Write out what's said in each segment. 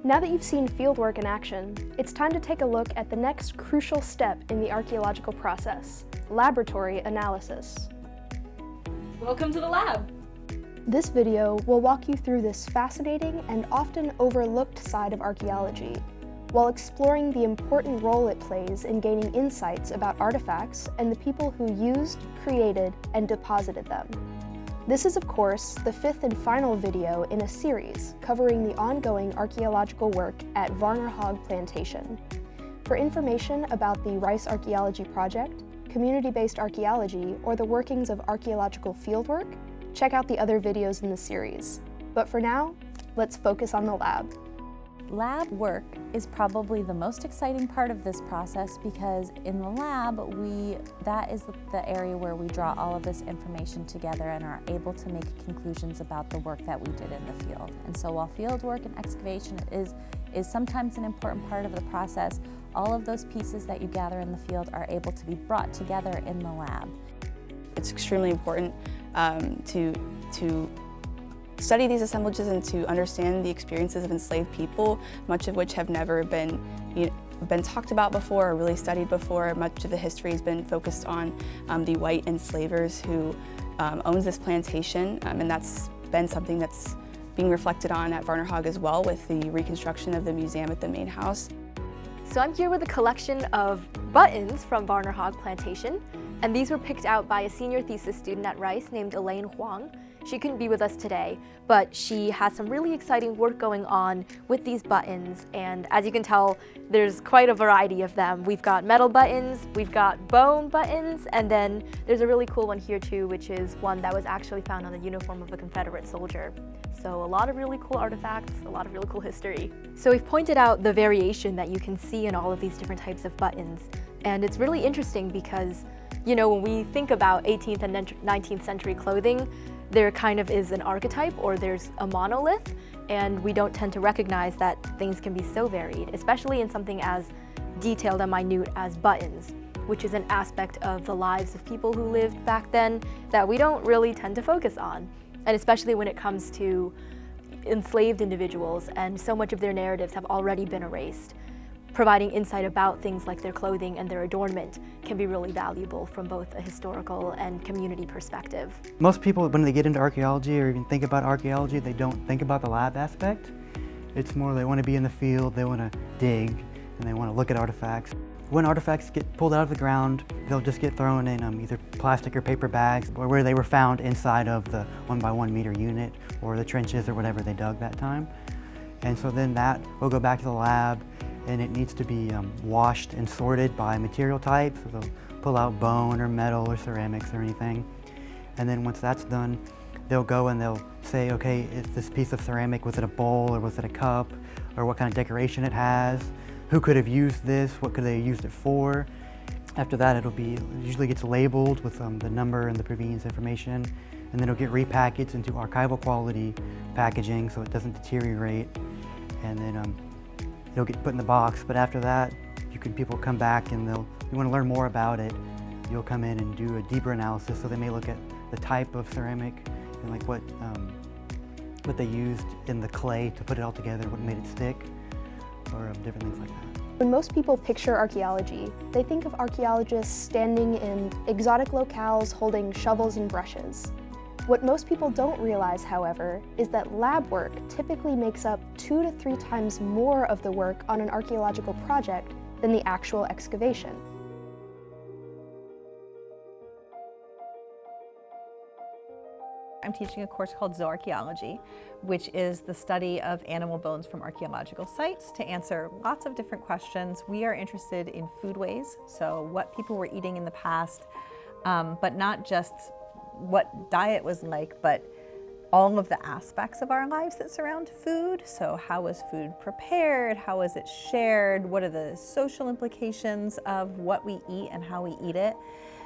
Now that you've seen fieldwork in action, it's time to take a look at the next crucial step in the archaeological process, laboratory analysis. Welcome to the lab! This video will walk you through this fascinating and often overlooked side of archaeology, while exploring the important role it plays in gaining insights about artifacts and the people who used, created, and deposited them. This is, of course, the fifth and final video in a series covering the ongoing archaeological work at Varner-Hogg Plantation. For information about the Rice Archaeology Project, community-based archaeology, or the workings of archaeological fieldwork, check out the other videos in the series. But for now, let's focus on the lab. Lab work is probably the most exciting part of this process because in the lab, that is the area where we draw all of this information together and are able to make conclusions about the work that we did in the field. And so while field work and excavation is sometimes an important part of the process, all of those pieces that you gather in the field are able to be brought together in the lab. It's extremely important to study these assemblages and to understand the experiences of enslaved people, much of which have never been talked about before or really studied before. Much of the history has been focused on the white enslavers who owns this plantation, and that's been something that's being reflected on at Varner-Hogg as well with the reconstruction of the museum at the main house. So I'm here with a collection of buttons from Varner-Hogg Plantation, and these were picked out by a senior thesis student at Rice named Elaine Huang. She couldn't be with us today, but she has some really exciting work going on with these buttons, and as you can tell, there's quite a variety of them. We've got metal buttons, we've got bone buttons, and then there's a really cool one here too, which is one that was actually found on the uniform of a Confederate soldier. So a lot of really cool artifacts, a lot of really cool history. So we've pointed out the variation that you can see in all of these different types of buttons, and it's really interesting because, you know, when we think about 18th and 19th century clothing, there kind of is an archetype or there's a monolith, and we don't tend to recognize that things can be so varied, especially in something as detailed and minute as buttons, which is an aspect of the lives of people who lived back then that we don't really tend to focus on, and especially when it comes to enslaved individuals, and so much of their narratives have already been erased. Providing insight about things like their clothing and their adornment can be really valuable from both a historical and community perspective. Most people, when they get into archaeology or even think about archaeology, they don't think about the lab aspect. It's more they want to be in the field, they want to dig, and they want to look at artifacts. When artifacts get pulled out of the ground, they'll just get thrown in either plastic or paper bags, or where they were found inside of the 1 by 1 meter unit or the trenches or whatever they dug that time. And so then that will go back to the lab, and it needs to be washed and sorted by material type. So they'll pull out bone or metal or ceramics or anything. And then once that's done, they'll go and they'll say, okay, is this piece of ceramic, was it a bowl or was it a cup? Or what kind of decoration it has? Who could have used this? What could they have used it for? After that, it usually gets labeled with the number and the provenience information. And then it'll get repackaged into archival quality packaging so it doesn't deteriorate. And then it'll get put in the box, but after that, people come back and you want to learn more about it, you'll come in and do a deeper analysis. So they may look at the type of ceramic and like what they used in the clay to put it all together, what made it stick, or different things like that. When most people picture archaeology, they think of archaeologists standing in exotic locales holding shovels and brushes. What most people don't realize, however, is that lab work typically makes up 2 to 3 times more of the work on an archaeological project than the actual excavation. I'm teaching a course called Zoroarcheology, which is the study of animal bones from archaeological sites to answer lots of different questions. We are interested in foodways, so what people were eating in the past, but not just what diet was like, but all of the aspects of our lives that surround food. So how was food prepared? How was it shared? What are the social implications of what we eat and how we eat it?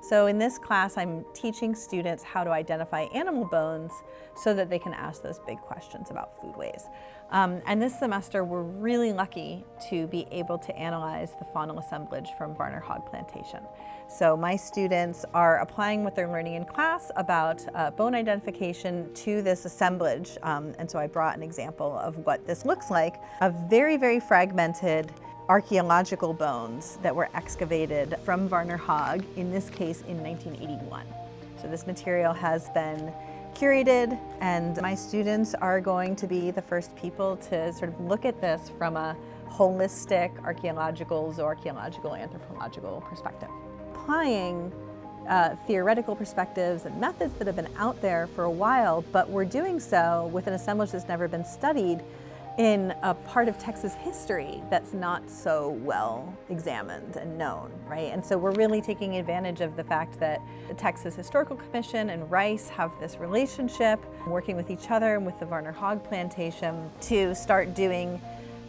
So in this class, I'm teaching students how to identify animal bones so that they can ask those big questions about foodways. And this semester, we're really lucky to be able to analyze the faunal assemblage from Varner-Hogg Plantation. So my students are applying what they're learning in class about bone identification to this assemblage. And so I brought an example of what this looks like, of very, very fragmented archaeological bones that were excavated from Varner-Hogg, in this case in 1981. So this material has been curated, and my students are going to be the first people to sort of look at this from a holistic archaeological, zooarchaeological, anthropological perspective. Applying theoretical perspectives and methods that have been out there for a while, but we're doing so with an assemblage that's never been studied in a part of Texas history that's not so well examined and known, right? And so we're really taking advantage of the fact that the Texas Historical Commission and Rice have this relationship, working with each other and with the Varner-Hogg Plantation to start doing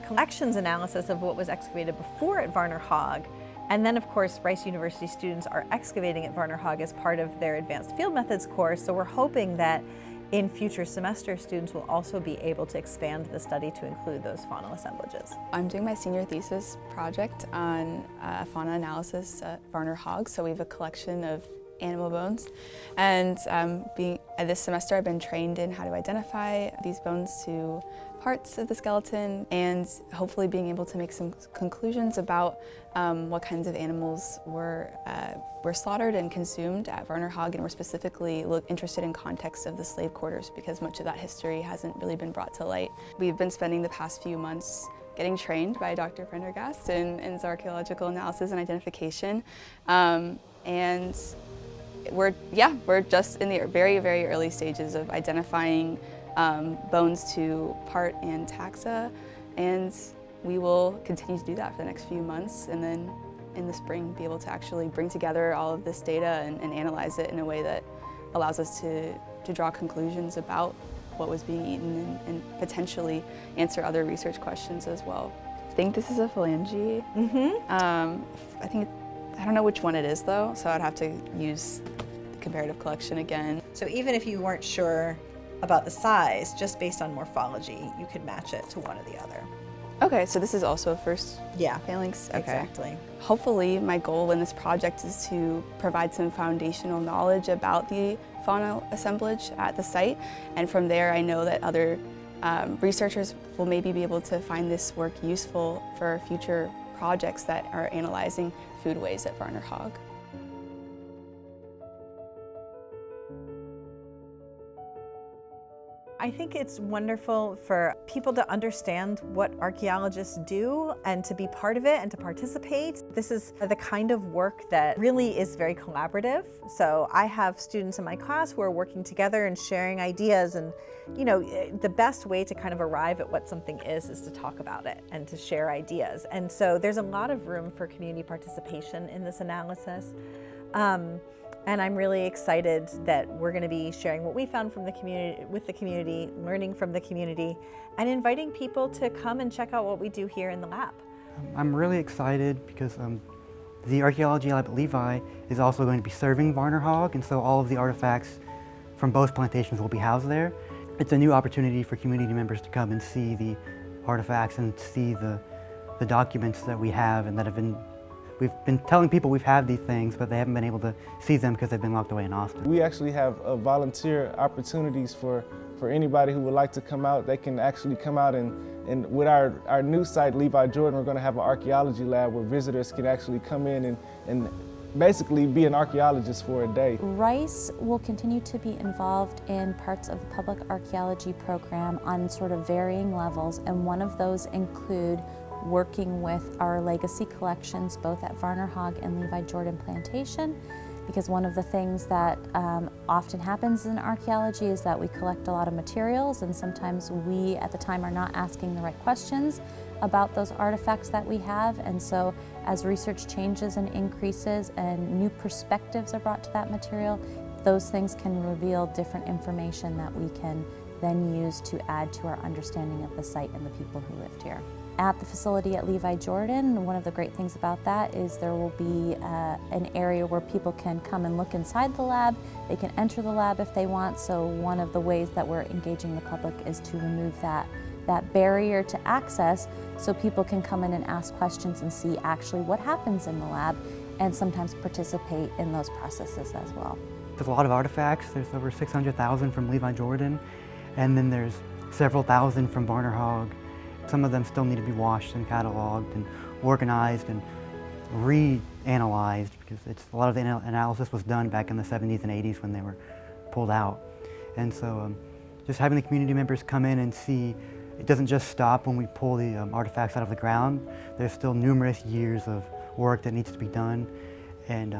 collections analysis of what was excavated before at Varner-Hogg. And then, of course, Rice University students are excavating at Varner-Hogg as part of their Advanced Field Methods course, so we're hoping that in future semesters, students will also be able to expand the study to include those faunal assemblages. I'm doing my senior thesis project on fauna analysis at Varner-Hogg, so we have a collection of animal bones. And this semester I've been trained in how to identify these bones to parts of the skeleton, and hopefully being able to make some conclusions about what kinds of animals were slaughtered and consumed at Varner-Hogg, and we're specifically interested in context of the slave quarters because much of that history hasn't really been brought to light. We've been spending the past few months getting trained by Dr. Prendergast in Zoroarcheological analysis and identification, and we're just in the very, very early stages of identifying bones to part and taxa, and we will continue to do that for the next few months, and then in the spring be able to actually bring together all of this data and analyze it in a way that allows us to draw conclusions about what was being eaten and potentially answer other research questions as well. I think this is a phalange. I don't know which one it is though, so I'd have to use the comparative collection again. So even if you weren't sure about the size, just based on morphology, you could match it to one or the other. Okay, so this is also a first phalanx? Okay. Exactly. Hopefully my goal in this project is to provide some foundational knowledge about the faunal assemblage at the site, and from there I know that other researchers will maybe be able to find this work useful for future projects that are analyzing foodways at Varner-Hogg. I think it's wonderful for people to understand what archaeologists do and to be part of it and to participate. This is the kind of work that really is very collaborative. So I have students in my class who are working together and sharing ideas, and the best way to kind of arrive at what something is to talk about it and to share ideas. And so there's a lot of room for community participation in this analysis. And I'm really excited that we're going to be sharing what we found from the community with the community, learning from the community, and inviting people to come and check out what we do here in the lab. I'm really excited because the archaeology lab at Levi is also going to be serving Varner-Hogg, and so all of the artifacts from both plantations will be housed there. It's a new opportunity for community members to come and see the artifacts and see the documents that we have and that have been. We've been telling people we've had these things, but they haven't been able to see them because they've been locked away in Austin. We actually have volunteer opportunities for anybody who would like to come out. They can actually come out and with our new site, Levi Jordan, we're going to have an archaeology lab where visitors can actually come in and basically be an archaeologist for a day. Rice will continue to be involved in parts of the public archaeology program on sort of varying levels, and one of those include working with our legacy collections both at Varner-Hogg and Levi Jordan Plantation, because one of the things that often happens in archaeology is that we collect a lot of materials, and sometimes we at the time are not asking the right questions about those artifacts that we have, and so as research changes and increases and new perspectives are brought to that material, those things can reveal different information that we can then use to add to our understanding of the site and the people who lived here. At the facility at Levi Jordan, one of the great things about that is there will be an area where people can come and look inside the lab. They can enter the lab if they want, so one of the ways that we're engaging the public is to remove that barrier to access so people can come in and ask questions and see actually what happens in the lab and sometimes participate in those processes as well. There's a lot of artifacts. There's over 600,000 from Levi Jordan, and then there's several thousand from Varner-Hogg. Some of them still need to be washed and cataloged and organized and reanalyzed because a lot of the analysis was done back in the 70s and 80s when they were pulled out. And so just having the community members come in and see, it doesn't just stop when we pull the artifacts out of the ground. There's still numerous years of work that needs to be done, and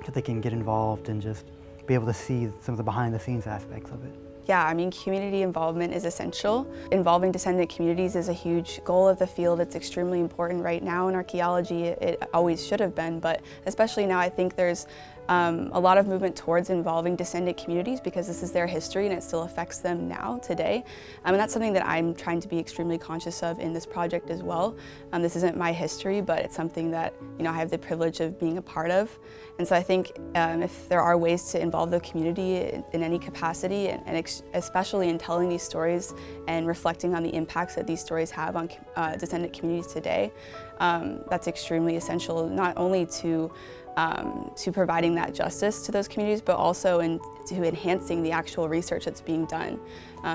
that they can get involved and just be able to see some of the behind-the-scenes aspects of it. Yeah, I mean, community involvement is essential. Involving descendant communities is a huge goal of the field. It's extremely important right now in archaeology. It always should have been, but especially now I think there's a lot of movement towards involving descendant communities because this is their history and it still affects them now, today. And that's something that I'm trying to be extremely conscious of in this project as well. This isn't my history, but it's something that I have the privilege of being a part of. And so I think if there are ways to involve the community in any capacity, and especially in telling these stories and reflecting on the impacts that these stories have on descendant communities today, that's extremely essential, not only to providing that justice to those communities, but also to enhancing the actual research that's being done,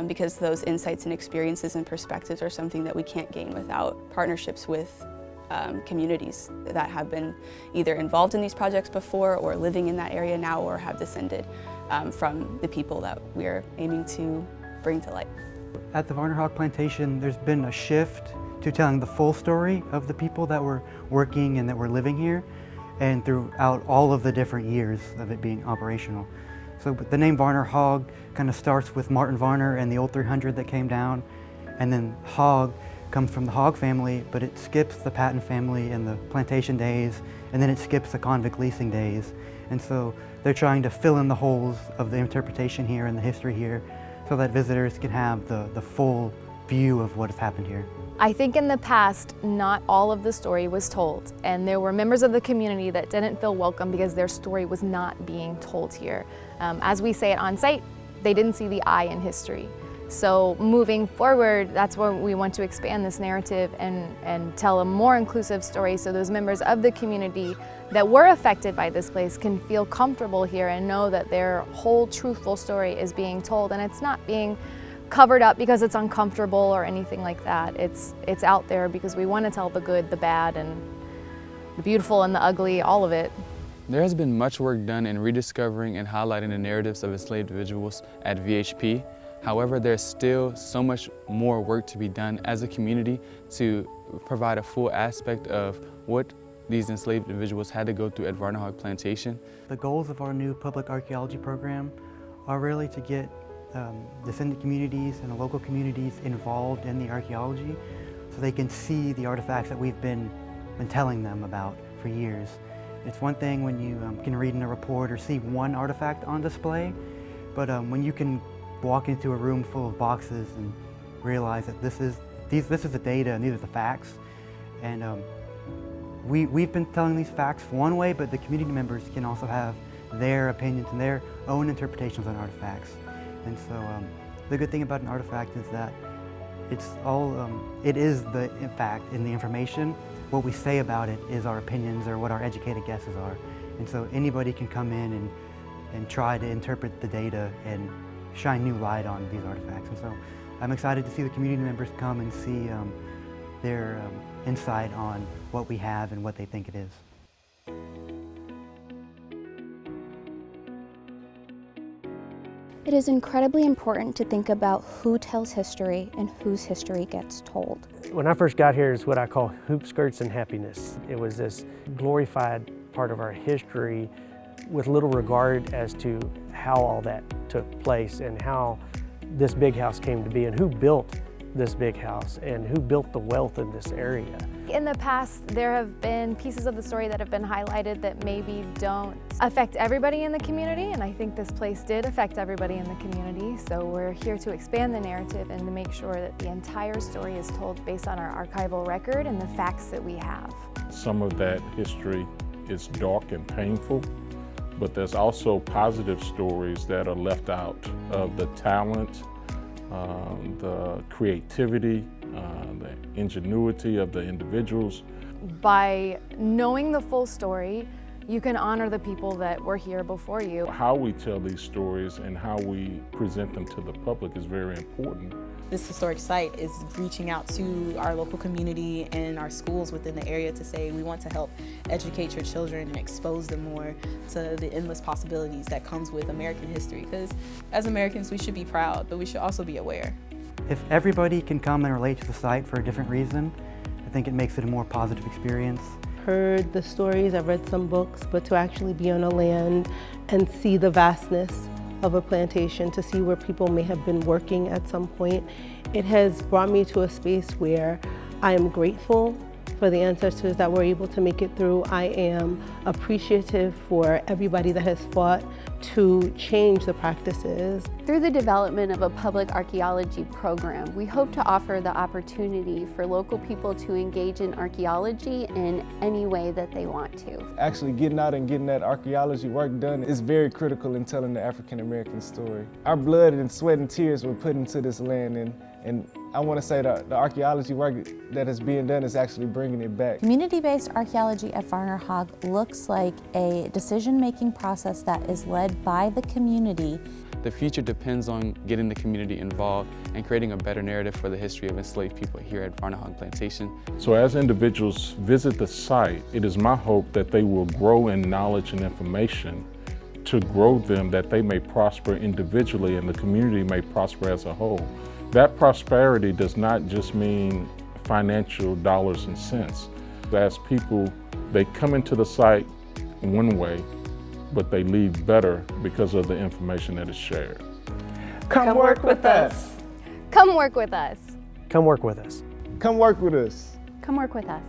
because those insights and experiences and perspectives are something that we can't gain without partnerships with communities that have been either involved in these projects before or living in that area now or have descended from the people that we're aiming to bring to light. At the Varner-Hogg Plantation, there's been a shift to telling the full story of the people that were working and that were living here, and throughout all of the different years of it being operational. So the name Varner-Hogg kind of starts with Martin Varner and the old 300 that came down, and then Hogg comes from the Hogg family, but it skips the Patton family and the plantation days, and then it skips the convict leasing days. And so they're trying to fill in the holes of the interpretation here and the history here so that visitors can have the full view of what has happened here. I think in the past, not all of the story was told, and there were members of the community that didn't feel welcome because their story was not being told here. As we say it on site, they didn't see the I in history. So moving forward, that's when we want to expand this narrative and tell a more inclusive story so those members of the community that were affected by this place can feel comfortable here and know that their whole truthful story is being told, and it's not being covered up because it's uncomfortable or anything like that. It's out there because we want to tell the good, the bad, and the beautiful and the ugly, all of it. There has been much work done in rediscovering and highlighting the narratives of enslaved individuals at VHP. However, there's still so much more work to be done as a community to provide a full aspect of what these enslaved individuals had to go through at Varner-Hogg Plantation. The goals of our new public archaeology program are really to get descendant communities and the local communities involved in the archaeology so they can see the artifacts that we've been telling them about for years. It's one thing when you can read in a report or see one artifact on display, but when you can walk into a room full of boxes and realize that this is the data and these are the facts, and we've been telling these facts one way, but the community members can also have their opinions and their own interpretations on artifacts. And so the good thing about an artifact is that it is the fact in the information. What we say about it is our opinions or what our educated guesses are. And so anybody can come in and try to interpret the data and shine new light on these artifacts. And so I'm excited to see the community members come and see their insight on what we have and what they think it is. It is incredibly important to think about who tells history and whose history gets told. When I first got here, it's what I call hoop skirts and happiness. It was this glorified part of our history with little regard as to how all that took place and how this big house came to be and who built this big house and who built the wealth in this area. think in the past there have been pieces of the story that have been highlighted that maybe don't affect everybody in the community, and I think this place did affect everybody in the community, so we're here to expand the narrative and to make sure that the entire story is told based on our archival record and the facts that we have. Some of that history is dark and painful, but there's also positive stories that are left out of the talent, the creativity, the ingenuity of the individuals. By knowing the full story, you can honor the people that were here before you. How we tell these stories and how we present them to the public is very important. This historic site is reaching out to our local community and our schools within the area to say we want to help educate your children and expose them more to the endless possibilities that comes with American history. Because as Americans, we should be proud, but we should also be aware. If everybody can come and relate to the site for a different reason, I think it makes it a more positive experience. Heard the stories, I've read some books, but to actually be on a land and see the vastness of a plantation, to see where people may have been working at some point, it has brought me to a space where I am grateful for the ancestors that were able to make it through. I am appreciative for everybody that has fought to change the practices. Through the development of a public archaeology program, we hope to offer the opportunity for local people to engage in archaeology in any way that they want to. Actually getting out and getting that archaeology work done is very critical in telling the African American story. Our blood and sweat and tears were put into this land, and I want to say that the archaeology work that is being done is actually bringing it back. Community-based archaeology at Varner-Hogg looks like a decision-making process that is led by the community. The future depends on getting the community involved and creating a better narrative for the history of enslaved people here at Varner-Hogg Plantation. So as individuals visit the site, it is my hope that they will grow in knowledge and information to grow them, that they may prosper individually and the community may prosper as a whole. That prosperity does not just mean financial dollars and cents. As people, they come into the site one way, but they leave better because of the information that is shared. Come work with us. Come work with us. Come work with us. Come work with us. Come work with us.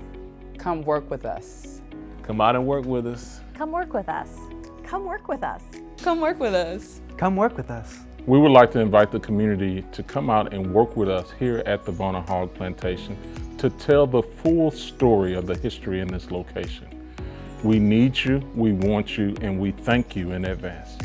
Come work with us. Come out and work with us. Come work with us. Come work with us. Come work with us. Come work with us. We would like to invite the community to come out and work with us here at the Varner-Hogg Plantation to tell the full story of the history in this location. We need you, we want you, and we thank you in advance.